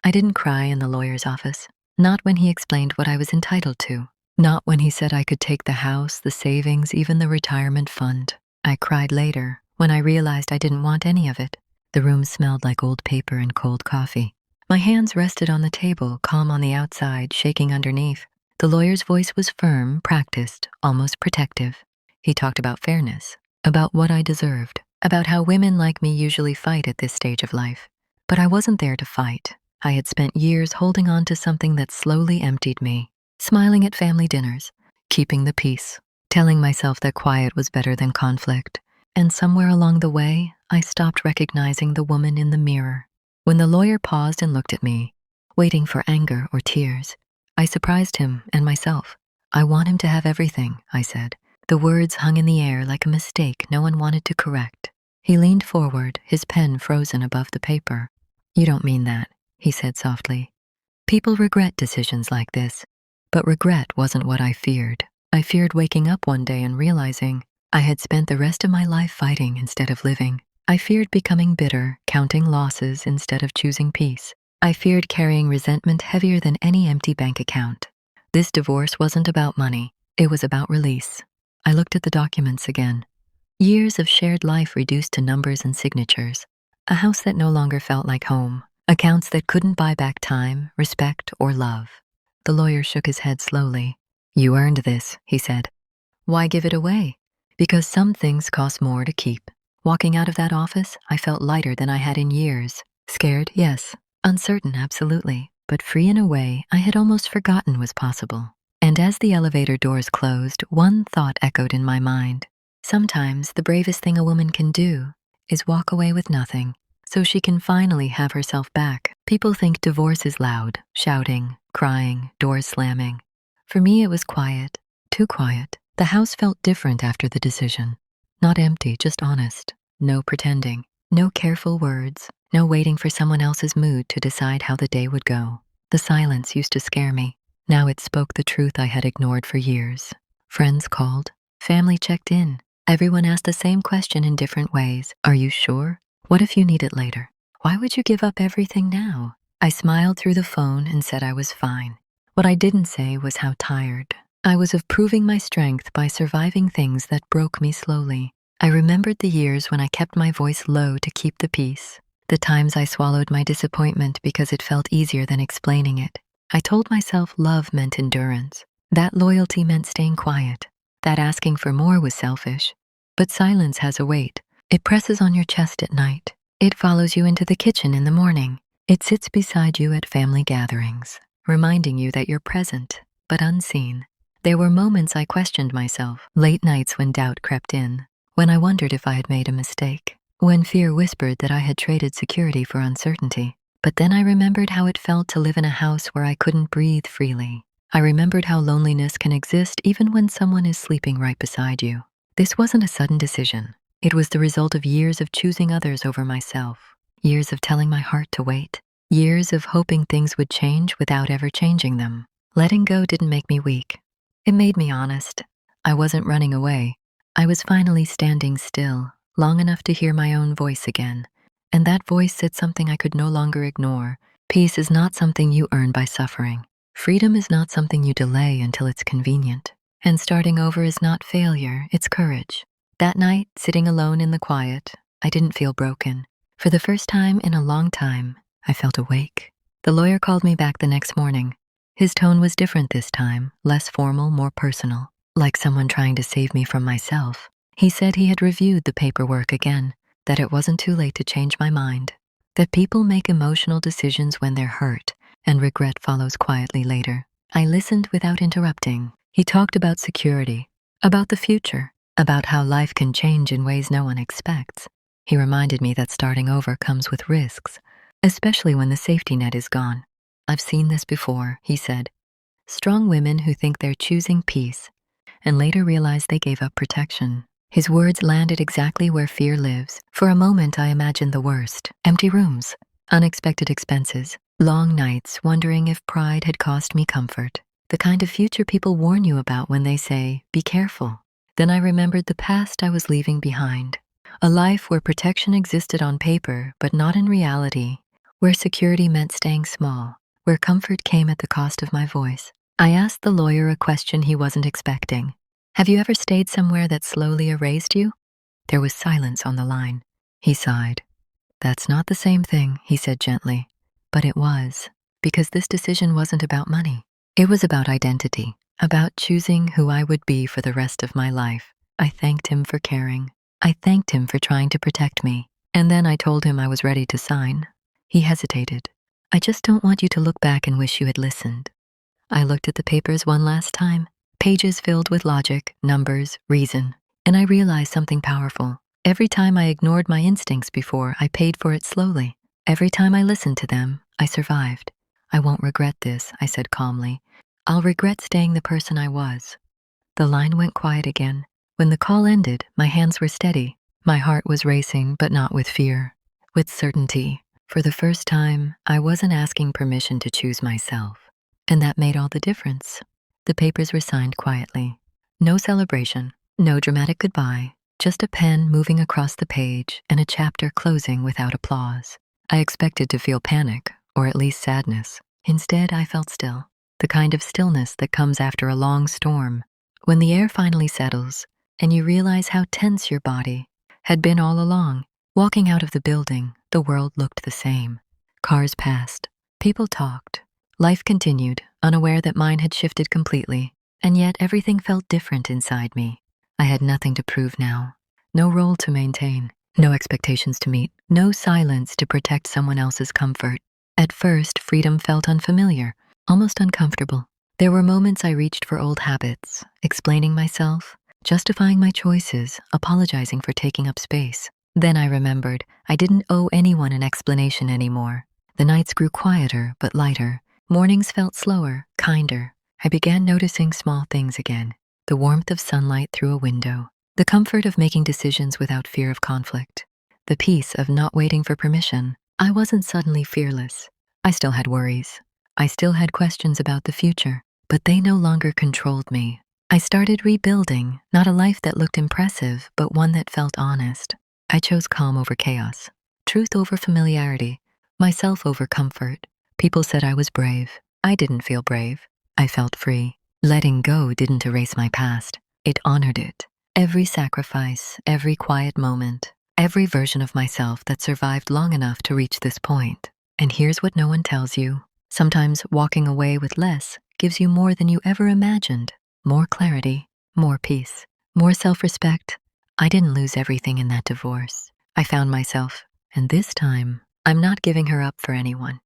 I didn't cry in the lawyer's office. Not when he explained what I was entitled to. Not when he said I could take the house, the savings, even the retirement fund. I cried later, when I realized I didn't want any of it. The room smelled like old paper and cold coffee. My hands rested on the table, calm on the outside, shaking underneath. The lawyer's voice was firm, practiced, almost protective. He talked about fairness, about what I deserved, about how women like me usually fight at this stage of life. But I wasn't there to fight. I had spent years holding on to something that slowly emptied me, smiling at family dinners, keeping the peace, telling myself that quiet was better than conflict. And somewhere along the way, I stopped recognizing the woman in the mirror. When the lawyer paused and looked at me, waiting for anger or tears, I surprised him and myself. "I want him to have everything," I said. The words hung in the air like a mistake no one wanted to correct. He leaned forward, his pen frozen above the paper. "You don't mean that," he said softly. "People regret decisions like this." But regret wasn't what I feared. I feared waking up one day and realizing I had spent the rest of my life fighting instead of living. I feared becoming bitter, counting losses instead of choosing peace. I feared carrying resentment heavier than any empty bank account. This divorce wasn't about money. It was about release. I looked at the documents again. Years of shared life reduced to numbers and signatures. A house that no longer felt like home. Accounts that couldn't buy back time, respect, or love. The lawyer shook his head slowly. "You earned this," he said. "Why give it away?" "Because some things cost more to keep." Walking out of that office, I felt lighter than I had in years. Scared, yes. Uncertain, absolutely. But free in a way I had almost forgotten was possible. And as the elevator doors closed, one thought echoed in my mind. Sometimes the bravest thing a woman can do is walk away with nothing, so she can finally have herself back. People think divorce is loud, shouting, crying, doors slamming. For me, it was quiet, too quiet. The house felt different after the decision. Not empty, just honest. No pretending. No careful words. No waiting for someone else's mood to decide how the day would go. The silence used to scare me. Now it spoke the truth I had ignored for years. Friends called. Family checked in. Everyone asked the same question in different ways. "Are you sure? What if you need it later? Why would you give up everything now?" I smiled through the phone and said I was fine. What I didn't say was how tired I was of proving my strength by surviving things that broke me slowly. I remembered the years when I kept my voice low to keep the peace. The times I swallowed my disappointment because it felt easier than explaining it. I told myself love meant endurance. That loyalty meant staying quiet. That asking for more was selfish. But silence has a weight. It presses on your chest at night. It follows you into the kitchen in the morning. It sits beside you at family gatherings, reminding you that you're present, but unseen. There were moments I questioned myself, late nights when doubt crept in, when I wondered if I had made a mistake, when fear whispered that I had traded security for uncertainty. But then I remembered how it felt to live in a house where I couldn't breathe freely. I remembered how loneliness can exist even when someone is sleeping right beside you. This wasn't a sudden decision. It was the result of years of choosing others over myself, years of telling my heart to wait, years of hoping things would change without ever changing them. Letting go didn't make me weak. It made me honest. I wasn't running away. I was finally standing still, long enough to hear my own voice again. And that voice said something I could no longer ignore. Peace is not something you earn by suffering. Freedom is not something you delay until it's convenient. And starting over is not failure, it's courage. That night, sitting alone in the quiet, I didn't feel broken. For the first time in a long time, I felt awake. The lawyer called me back the next morning. His tone was different this time, less formal, more personal, like someone trying to save me from myself. He said he had reviewed the paperwork again, that it wasn't too late to change my mind, that people make emotional decisions when they're hurt, and regret follows quietly later. I listened without interrupting. He talked about security, about the future, about how life can change in ways no one expects. He reminded me that starting over comes with risks, especially when the safety net is gone. "I've seen this before," he said. Strong women who think they're choosing peace and later realize they gave up protection. His words landed exactly where fear lives. For a moment, I imagined the worst. Empty rooms, unexpected expenses, long nights wondering if pride had cost me comfort. The kind of future people warn you about when they say, "Be careful." Then I remembered the past I was leaving behind. A life where protection existed on paper, but not in reality. where security meant staying small, where comfort came at the cost of my voice. I asked the lawyer a question he wasn't expecting. Have you ever stayed somewhere that slowly erased you? There was silence on the line. He sighed. That's not the same thing, he said gently. But it was, because this decision wasn't about money. It was about identity, about choosing who I would be for the rest of my life. I thanked him for caring. I thanked him for trying to protect me. And then I told him I was ready to sign. He hesitated. I just don't want you to look back and wish you had listened. I looked at the papers one last time, pages filled with logic, numbers, reason, and I realized something powerful. Every time I ignored my instincts before, I paid for it slowly. Every time I listened to them, I survived. I won't regret this, I said calmly. I'll regret staying the person I was. The line went quiet again. When the call ended, my hands were steady. My heart was racing, but not with fear, with certainty. For the first time, I wasn't asking permission to choose myself. And that made all the difference. The papers were signed quietly. No celebration, no dramatic goodbye, just a pen moving across the page and a chapter closing without applause. I expected to feel panic, or at least sadness. Instead, I felt still, the kind of stillness that comes after a long storm. When the air finally settles, and you realize how tense your body had been all along. Walking out of the building, the world looked the same. Cars passed, people talked. Life continued, unaware that mine had shifted completely, and yet everything felt different inside me. I had nothing to prove now, no role to maintain, no expectations to meet, no silence to protect someone else's comfort. At first, freedom felt unfamiliar, almost uncomfortable. There were moments I reached for old habits, explaining myself, justifying my choices, apologizing for taking up space. Then I remembered I didn't owe anyone an explanation anymore. The nights grew quieter but lighter. Mornings felt slower, kinder. I began noticing small things again. The warmth of sunlight through a window. The comfort of making decisions without fear of conflict. The peace of not waiting for permission. I wasn't suddenly fearless. I still had worries. I still had questions about the future, but they no longer controlled me. I started rebuilding, not a life that looked impressive, but one that felt honest. I chose calm over chaos, truth over familiarity, myself over comfort. People said I was brave. I didn't feel brave. I felt free. Letting go didn't erase my past. It honored it. Every sacrifice, every quiet moment, every version of myself that survived long enough to reach this point. And here's what no one tells you. Sometimes walking away with less gives you more than you ever imagined. More clarity, more peace, more self-respect. I didn't lose everything in that divorce. I found myself, and this time, I'm not giving her up for anyone.